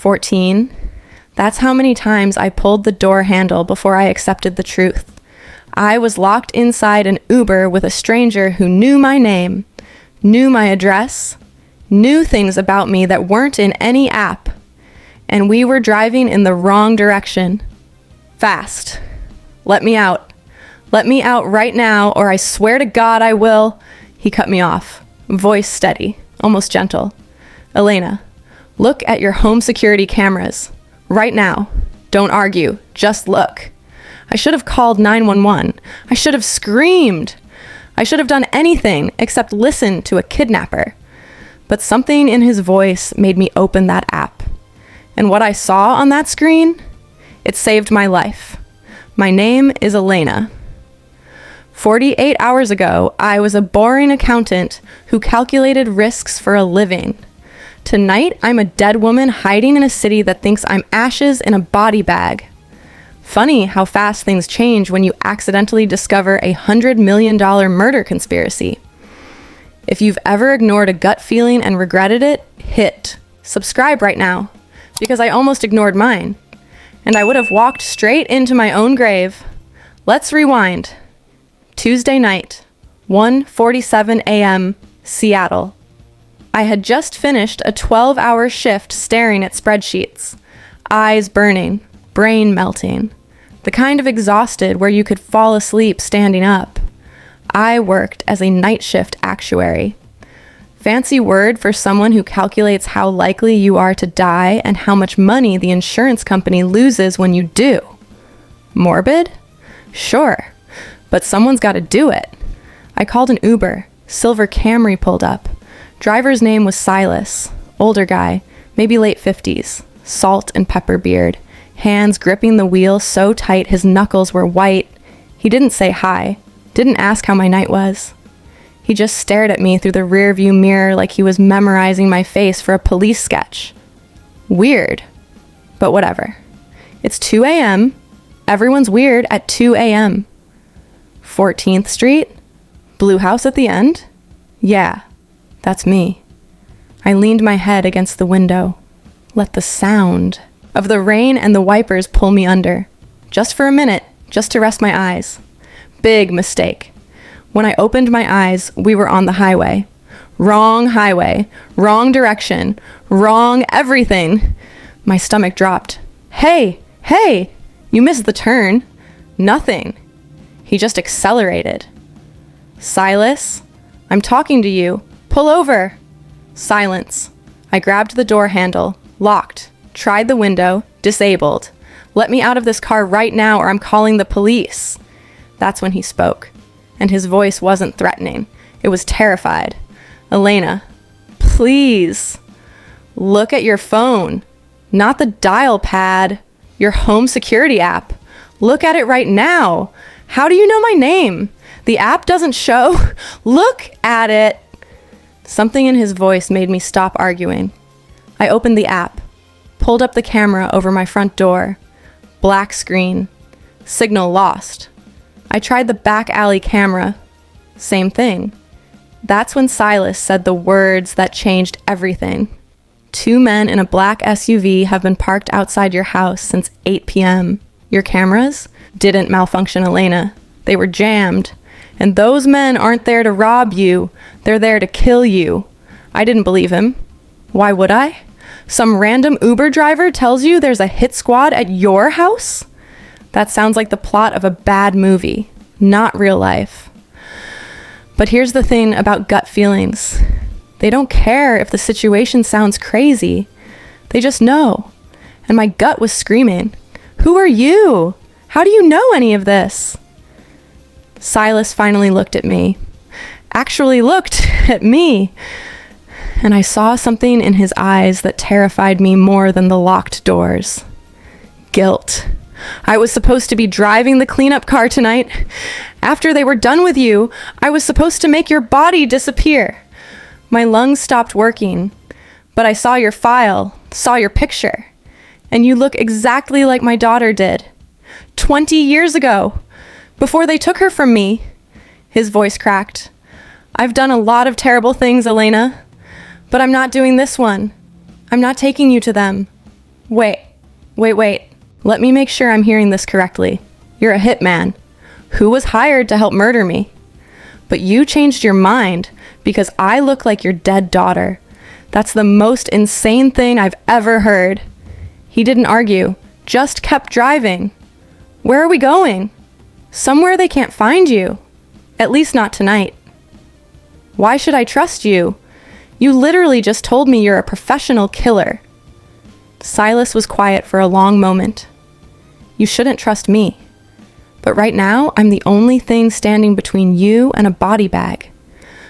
14. That's how many times I pulled the door handle before I accepted the truth. I was locked inside an Uber with a stranger who knew my name, knew my address, knew things about me that weren't in any app, and we were driving in the wrong direction. Fast. Let me out. Let me out right now, or I swear to God I will. He cut me off, voice steady, almost gentle. Elena, look at your home security cameras. Right now. Don't argue. Just look. I should have called 911. I should have screamed. I should have done anything except listen to a kidnapper. But something in his voice made me open that app. And what I saw on that screen, it saved my life. My name is Elena. 48 hours ago, I was a boring accountant who calculated risks for a living. Tonight, I'm a dead woman hiding in a city that thinks I'm ashes in a body bag. Funny how fast things change when you accidentally discover a $100 million murder conspiracy. If you've ever ignored a gut feeling and regretted it, hit subscribe right now, because I almost ignored mine, and I would have walked straight into my own grave. Let's rewind. Tuesday night, 1:47 a.m., Seattle. I had just finished a 12-hour shift staring at spreadsheets, eyes burning, brain melting, the kind of exhausted where you could fall asleep standing up. I worked as a night shift actuary. Fancy word for someone who calculates how likely you are to die and how much money the insurance company loses when you do. Morbid? Sure, but someone's got to do it. I called an Uber. Silver Camry pulled up. Driver's name was Silas, older guy, maybe late 50s, salt and pepper beard, hands gripping the wheel so tight his knuckles were white. He didn't say hi, didn't ask how my night was. He just stared at me through the rearview mirror like he was memorizing my face for a police sketch. Weird, but whatever. It's 2 a.m. Everyone's weird at 2 a.m. 14th Street? Blue house at the end? Yeah. That's me. I leaned my head against the window. Let the sound of the rain and the wipers pull me under. Just for a minute, just to rest my eyes. Big mistake. When I opened my eyes, we were on the highway. Wrong highway, wrong direction, wrong everything. My stomach dropped. Hey, you missed the turn. Nothing. He just accelerated. Silas, I'm talking to you. Pull over. Silence. I grabbed the door handle, locked, tried the window, disabled. Let me out of this car right now or I'm calling the police. That's when he spoke, and his voice wasn't threatening. It was terrified. Elena, please, look at your phone, not the dial pad, your home security app. Look at it right now. How do you know my name? The app doesn't show. Look at it. Something in his voice made me stop arguing. I opened the app, pulled up the camera over my front door. Black screen. Signal lost. I tried the back alley camera. Same thing. That's when Silas said the words that changed everything. 2 men in a black SUV have been parked outside your house since 8 p.m. Your cameras didn't malfunction, Elena. They were jammed. And those men aren't there to rob you. They're there to kill you. I didn't believe him. Why would I? Some random Uber driver tells you there's a hit squad at your house? That sounds like the plot of a bad movie, not real life. But here's the thing about gut feelings. They don't care if the situation sounds crazy. They just know. And my gut was screaming, "Who are you? How do you know any of this?" Silas finally looked at me. Actually looked at me. And I saw something in his eyes that terrified me more than the locked doors. Guilt. I was supposed to be driving the cleanup car tonight. After they were done with you, I was supposed to make your body disappear. My lungs stopped working, but I saw your file, saw your picture, and you look exactly like my daughter did. 20 years ago. Before they took her from me. His voice cracked. I've done a lot of terrible things, Elena, but I'm not doing this one. I'm not taking you to them. Wait. Let me make sure I'm hearing this correctly. You're a hitman who was hired to help murder me. But you changed your mind because I look like your dead daughter. That's the most insane thing I've ever heard. He didn't argue, just kept driving. Where are we going? Somewhere they can't find you. At least not tonight. Why should I trust you? You literally just told me you're a professional killer. Silas was quiet for a long moment. You shouldn't trust me. But right now, I'm the only thing standing between you and a body bag.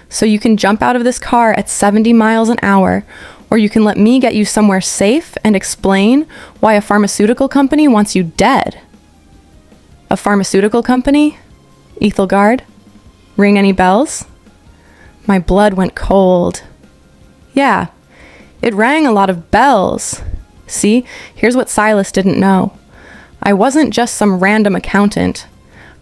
So you can jump out of this car at 70 miles an hour, or you can let me get you somewhere safe and explain why a pharmaceutical company wants you dead. A pharmaceutical company? Ethelgard? Ring any bells? My blood went cold. Yeah, it rang a lot of bells. See, here's what Silas didn't know. I wasn't just some random accountant.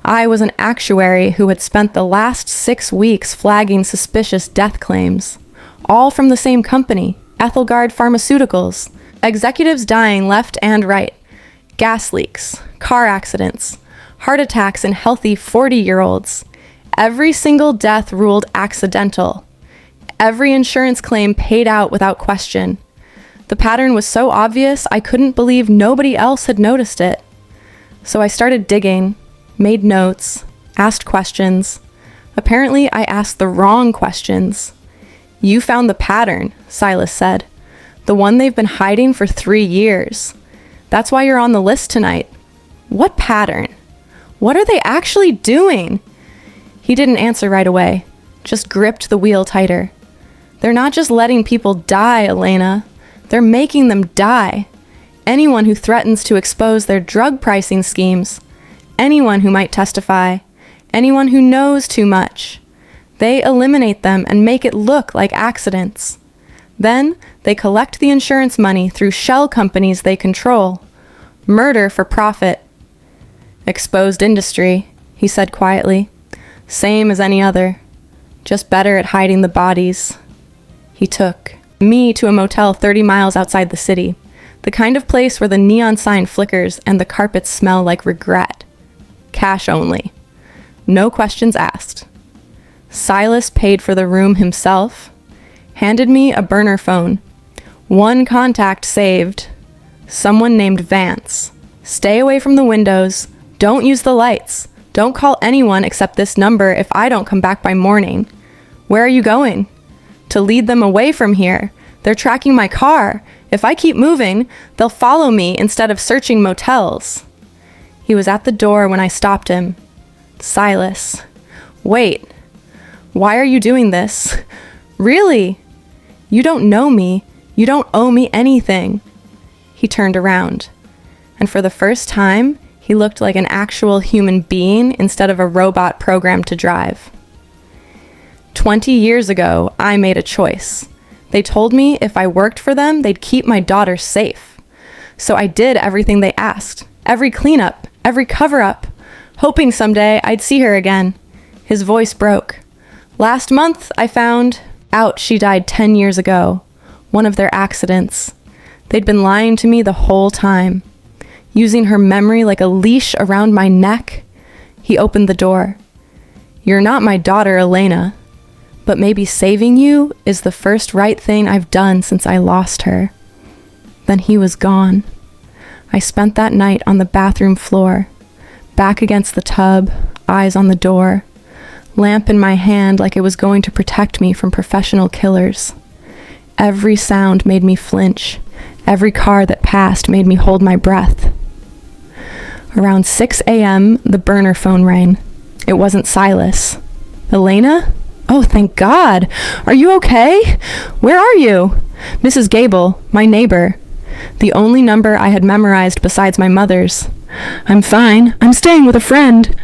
I was an actuary who had spent the last 6 weeks flagging suspicious death claims, all from the same company, Ethelgard Pharmaceuticals. Executives dying left and right. Gas leaks, car accidents, heart attacks in healthy 40-year-olds. Every single death ruled accidental. Every insurance claim paid out without question. The pattern was so obvious I couldn't believe nobody else had noticed it. So I started digging, made notes, asked questions. Apparently, I asked the wrong questions. You found the pattern, Silas said. The one they've been hiding for 3 years. That's why you're on the list tonight. What pattern? What are they actually doing? He didn't answer right away, just gripped the wheel tighter. They're not just letting people die, Elena. They're making them die. Anyone who threatens to expose their drug pricing schemes. Anyone who might testify. Anyone who knows too much. They eliminate them and make it look like accidents. Then they collect the insurance money through shell companies they control. Murder for profit. Exposed industry, he said quietly. Same as any other. Just better at hiding the bodies. He took me to a motel 30 miles outside the city. The kind of place where the neon sign flickers and the carpets smell like regret. Cash only. No questions asked. Silas paid for the room himself, handed me a burner phone. One contact saved. Someone named Vance. Stay away from the windows. Don't use the lights. Don't call anyone except this number if I don't come back by morning. Where are you going? To lead them away from here. They're tracking my car. If I keep moving, they'll follow me instead of searching motels. He was at the door when I stopped him. Silas. Wait. Why are you doing this? Really? You don't know me. You don't owe me anything. He turned around. And for the first time, he looked like an actual human being instead of a robot programmed to drive. 20 years ago, I made a choice. They told me if I worked for them, they'd keep my daughter safe. So I did everything they asked. Every cleanup, every cover-up, hoping someday I'd see her again. His voice broke. Last month, I found out she died 10 years ago. One of their accidents. They'd been lying to me the whole time. Using her memory like a leash around my neck. He opened the door. You're not my daughter, Elena. But maybe saving you is the first right thing I've done since I lost her. Then he was gone. I spent that night on the bathroom floor, back against the tub, eyes on the door, lamp in my hand like it was going to protect me from professional killers. Every sound made me flinch. Every car that passed made me hold my breath. Around 6 a.m., the burner phone rang. It wasn't Silas. Elena? Oh, thank God. Are you okay? Where are you? Mrs. Gable, my neighbor. The only number I had memorized besides my mother's. I'm fine. I'm staying with a friend.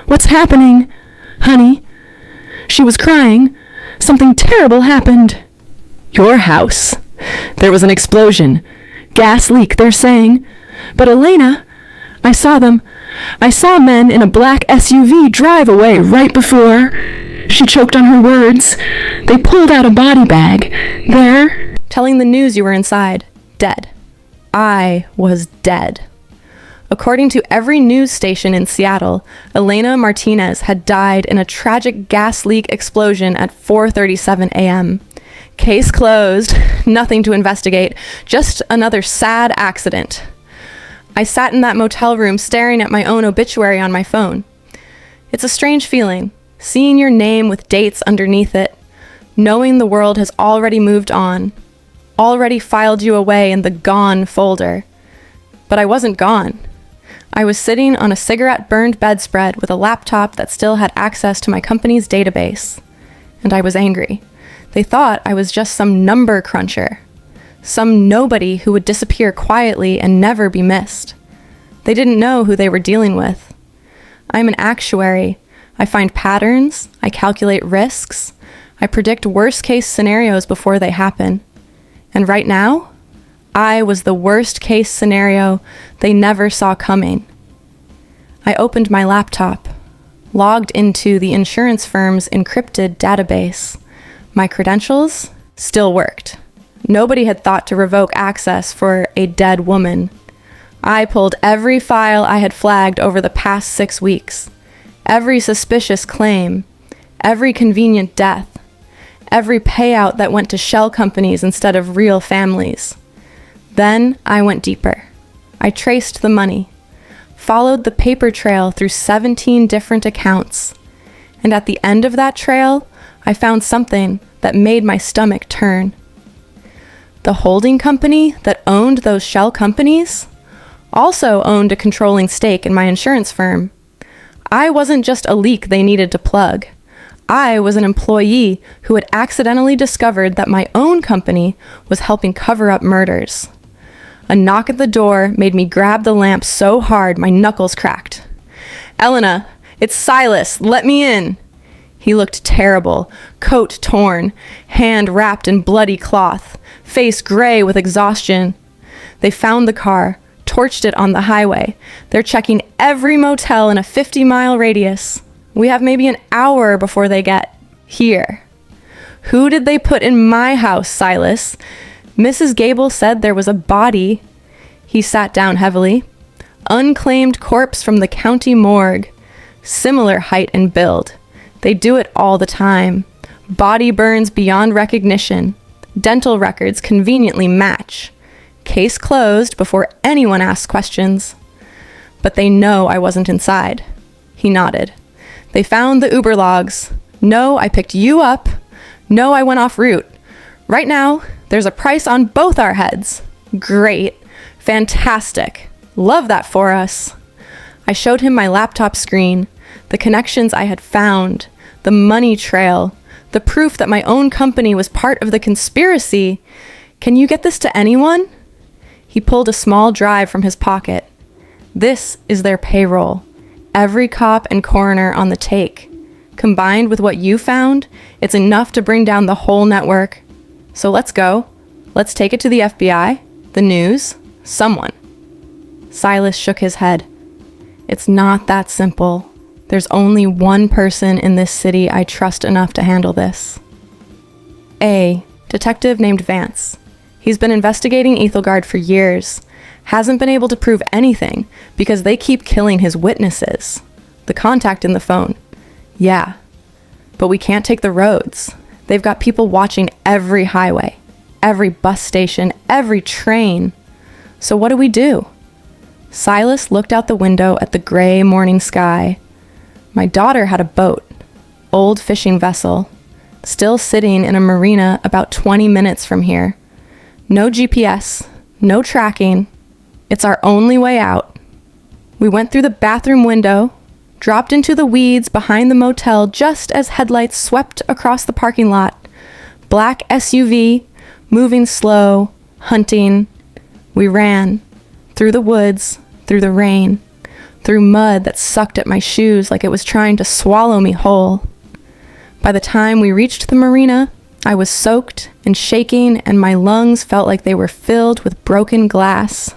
What's happening? Honey? She was crying. Something terrible happened. Your house. There was an explosion. Gas leak, they're saying. But Elena, I saw them. I saw men in a black SUV drive away right before. She choked on her words. They pulled out a body bag. There. Telling the news you were inside. Dead. I was dead. According to every news station in Seattle, Elena Martinez had died in a tragic gas leak explosion at 4:37 a.m. Case closed, nothing to investigate, just another sad accident. I sat in that motel room staring at my own obituary on my phone. It's a strange feeling, seeing your name with dates underneath it, knowing the world has already moved on, already filed you away in the gone folder. But I wasn't gone. I was sitting on a cigarette-burned bedspread with a laptop that still had access to my company's database. And I was angry. They thought I was just some number cruncher. Some nobody who would disappear quietly and never be missed. They didn't know who they were dealing with. I'm an actuary. I find patterns. I calculate risks. I predict worst-case scenarios before they happen. And right now, I was the worst-case scenario they never saw coming. I opened my laptop, logged into the insurance firm's encrypted database. My credentials still worked. Nobody had thought to revoke access for a dead woman. I pulled every file I had flagged over the past 6 weeks, every suspicious claim, every convenient death, every payout that went to shell companies instead of real families. Then I went deeper. I traced the money, followed the paper trail through 17 different accounts, and at the end of that trail, I found something that made my stomach turn. The holding company that owned those shell companies also owned a controlling stake in my insurance firm. I wasn't just a leak they needed to plug. I was an employee who had accidentally discovered that my own company was helping cover up murders. A knock at the door made me grab the lamp so hard my knuckles cracked. "Elena, it's Silas, let me in." He looked terrible, coat torn, hand wrapped in bloody cloth, face gray with exhaustion. They found the car, torched it on the highway. They're checking every motel in a 50-mile radius. We have maybe an hour before they get here. "Who did they put in my house, Silas? Mrs. Gable said there was a body." He sat down heavily. "Unclaimed corpse from the county morgue. Similar height and build. They do it all the time. Body burns beyond recognition. Dental records conveniently match. Case closed before anyone asks questions." "But they know I wasn't inside." He nodded. "They found the Uber logs. No, I picked you up. No, I went off route. Right now, there's a price on both our heads. Great. Fantastic. Love that for us." I showed him my laptop screen, the connections I had found, the money trail, the proof that my own company was part of the conspiracy. "Can you get this to anyone?" He pulled a small drive from his pocket. "This is their payroll. Every cop and coroner on the take. Combined with what you found, it's enough to bring down the whole network. So let's go. Let's take it to the FBI, the news, someone." Silas shook his head. "It's not that simple. There's only one person in this city I trust enough to handle this. A detective named Vance. He's been investigating Ethelgard for years. Hasn't been able to prove anything because they keep killing his witnesses. The contact in the phone. Yeah. But we can't take the roads. They've got people watching every highway, every bus station, every train. So what do we do?" Silas looked out the window at the gray morning sky. My daughter had a boat, old fishing vessel, still sitting in a marina about 20 minutes from here. No GPS, no tracking. It's our only way out. We went through the bathroom window, dropped into the weeds behind the motel just as headlights swept across the parking lot. Black SUV, moving slow, hunting. We ran, through the woods, through the rain, through mud that sucked at my shoes like it was trying to swallow me whole. By the time we reached the marina, I was soaked and shaking, and my lungs felt like they were filled with broken glass.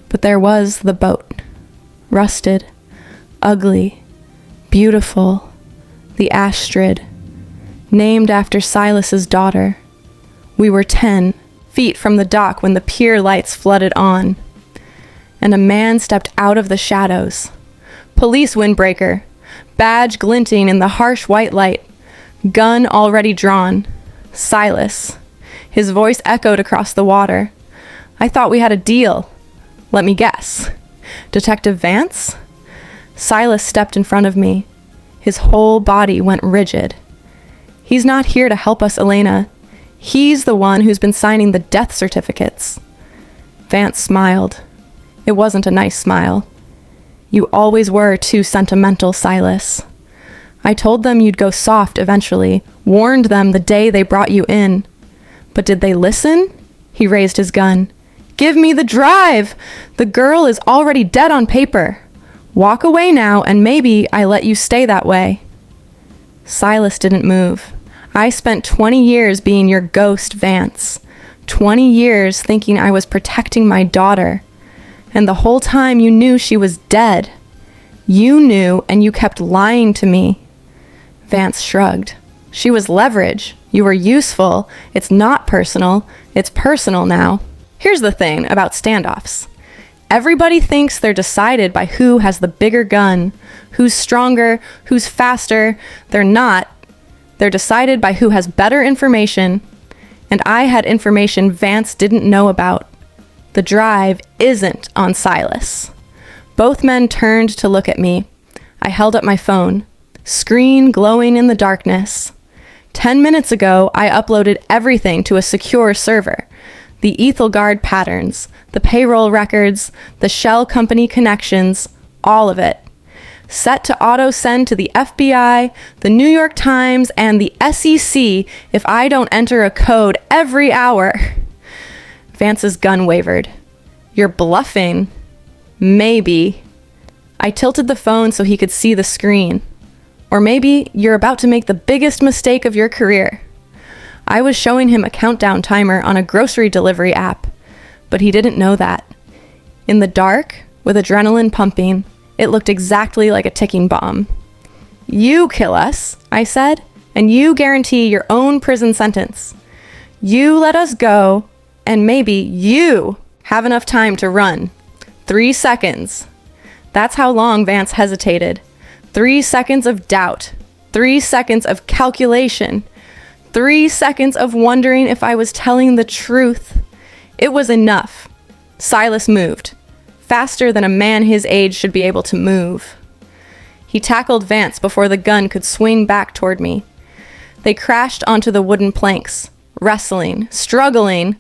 But there was the boat, rusted, ugly, beautiful, the Astrid, named after Silas's daughter. We were 10, feet from the dock when the pier lights flooded on. And a man stepped out of the shadows. Police windbreaker, badge glinting in the harsh white light, gun already drawn. Silas. His voice echoed across the water. I thought we had a deal. Let me guess. Detective Vance? Silas stepped in front of me. His whole body went rigid. He's not here to help us, Elena. He's the one who's been signing the death certificates. Vance smiled. It wasn't a nice smile. You always were too sentimental, Silas. I told them you'd go soft eventually, warned them the day they brought you in. But did they listen? He raised his gun. Give me the drive! The girl is already dead on paper. Walk away now, and maybe I let you stay that way. Silas didn't move. I spent 20 years being your ghost, Vance. 20 years thinking I was protecting my daughter. And the whole time you knew she was dead. You knew, and you kept lying to me. Vance shrugged. She was leverage. You were useful. It's not personal. It's personal now. Here's the thing about standoffs. Everybody thinks they're decided by who has the bigger gun, who's stronger, who's faster. They're not. They're decided by who has better information, and I had information Vance didn't know about. The drive isn't on Silas. Both men turned to look at me. I held up my phone, screen glowing in the darkness. 10 minutes ago, I uploaded everything to a secure server. The Ethelgard patterns, the payroll records, the shell company connections, all of it. Set to auto-send to the FBI, the New York Times, and the SEC if I don't enter a code every hour. Vance's gun wavered. You're bluffing. Maybe. I tilted the phone so he could see the screen. Or maybe you're about to make the biggest mistake of your career. I was showing him a countdown timer on a grocery delivery app, but he didn't know that. In the dark, with adrenaline pumping, it looked exactly like a ticking bomb. You kill us, I said, and you guarantee your own prison sentence. You let us go, and maybe you have enough time to run. 3 seconds. That's how long Vance hesitated. 3 seconds of doubt. 3 seconds of calculation. 3 seconds of wondering if I was telling the truth. It was enough. Silas moved. Faster than a man his age should be able to move. He tackled Vance before the gun could swing back toward me. They crashed onto the wooden planks, wrestling, struggling.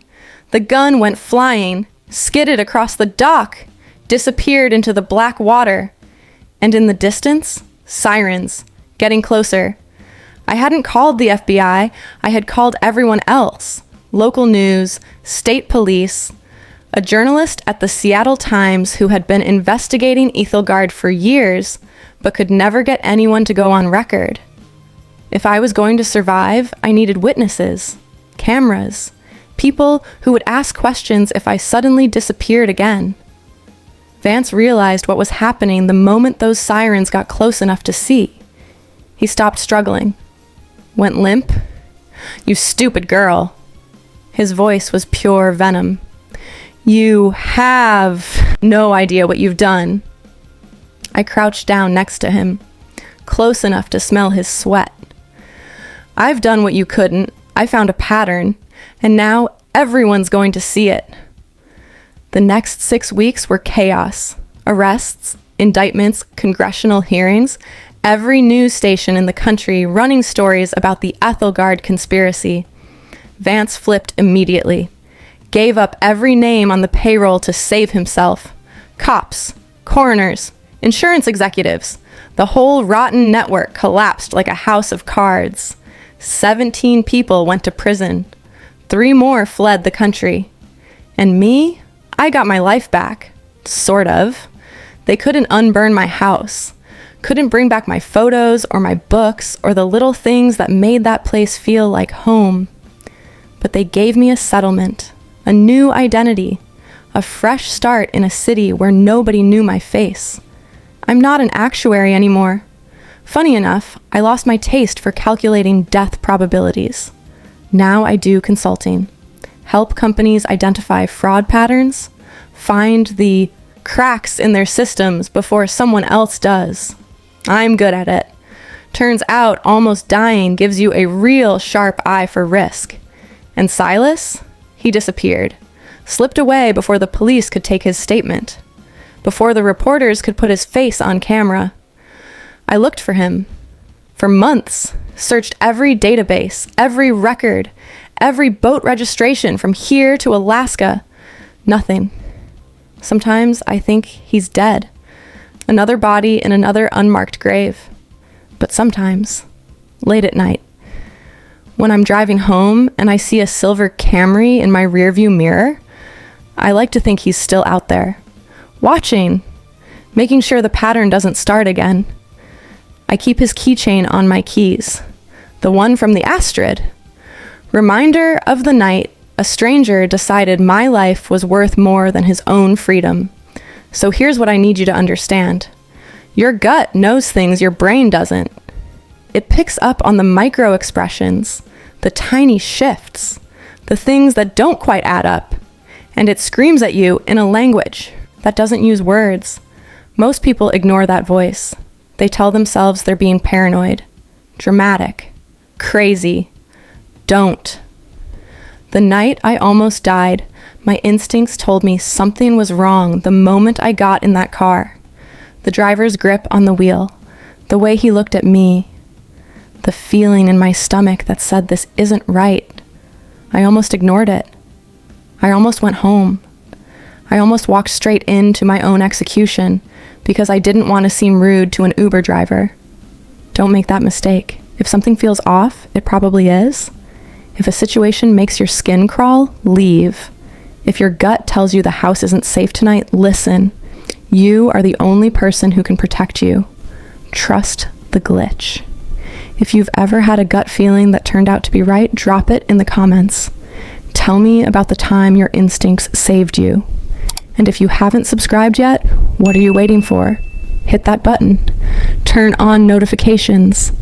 The gun went flying, skidded across the dock, disappeared into the black water. And in the distance, sirens, getting closer. I hadn't called the FBI. I had called everyone else. Local news, state police. A journalist at the Seattle Times who had been investigating Ethelgard for years, but could never get anyone to go on record. If I was going to survive, I needed witnesses, cameras, people who would ask questions if I suddenly disappeared again. Vance realized what was happening the moment those sirens got close enough to see. He stopped struggling, went limp. You stupid girl. His voice was pure venom. You have no idea what you've done. I crouched down next to him, close enough to smell his sweat. I've done what you couldn't. I found a pattern, and now everyone's going to see it. The next 6 weeks were chaos. Arrests, indictments, congressional hearings, every news station in the country running stories about the Ethelgard conspiracy. Vance flipped immediately. Gave up every name on the payroll to save himself. Cops, coroners, insurance executives. The whole rotten network collapsed like a house of cards. 17 people went to prison. 3 more fled the country. And me? I got my life back. Sort of. They couldn't unburn my house. Couldn't bring back my photos or my books or the little things that made that place feel like home. But they gave me a settlement. A new identity, a fresh start in a city where nobody knew my face. I'm not an actuary anymore. Funny enough, I lost my taste for calculating death probabilities. Now I do consulting. help companies identify fraud patterns, find the cracks in their systems before someone else does. I'm good at it. Turns out almost dying gives you a real sharp eye for risk. And Silas? He disappeared. Slipped away before the police could take his statement. Before the reporters could put his face on camera. I looked for him. For months. Searched every database, every record, every boat registration from here to Alaska. Nothing. Sometimes I think he's dead. Another body in another unmarked grave. But sometimes, late at night, when I'm driving home and I see a silver Camry in my rearview mirror, I like to think he's still out there, watching, making sure the pattern doesn't start again. I keep his keychain on my keys, the one from the Astrid. Reminder of the night a stranger decided my life was worth more than his own freedom. So here's what I need you to understand. Your gut knows things your brain doesn't. It picks up on the micro expressions, the tiny shifts, the things that don't quite add up, and it screams at you in a language that doesn't use words. Most people ignore that voice. They tell themselves they're being paranoid, dramatic, crazy. Don't. The night I almost died, my instincts told me something was wrong the moment I got in that car. The driver's grip on the wheel, the way he looked at me, the feeling in my stomach that said this isn't right. I almost ignored it. I almost went home. I almost walked straight into my own execution because I didn't want to seem rude to an Uber driver. Don't make that mistake. If something feels off, it probably is. If a situation makes your skin crawl, leave. If your gut tells you the house isn't safe tonight, listen. You are the only person who can protect you. Trust the glitch. If you've ever had a gut feeling that turned out to be right, drop it in the comments. Tell me about the time your instincts saved you. And if you haven't subscribed yet, what are you waiting for? Hit that button. Turn on notifications.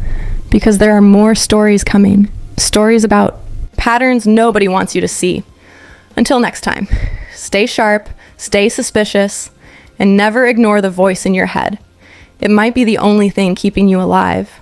Because there are more stories coming. Stories about patterns nobody wants you to see. Until next time, stay sharp, stay suspicious, and never ignore the voice in your head. It might be the only thing keeping you alive.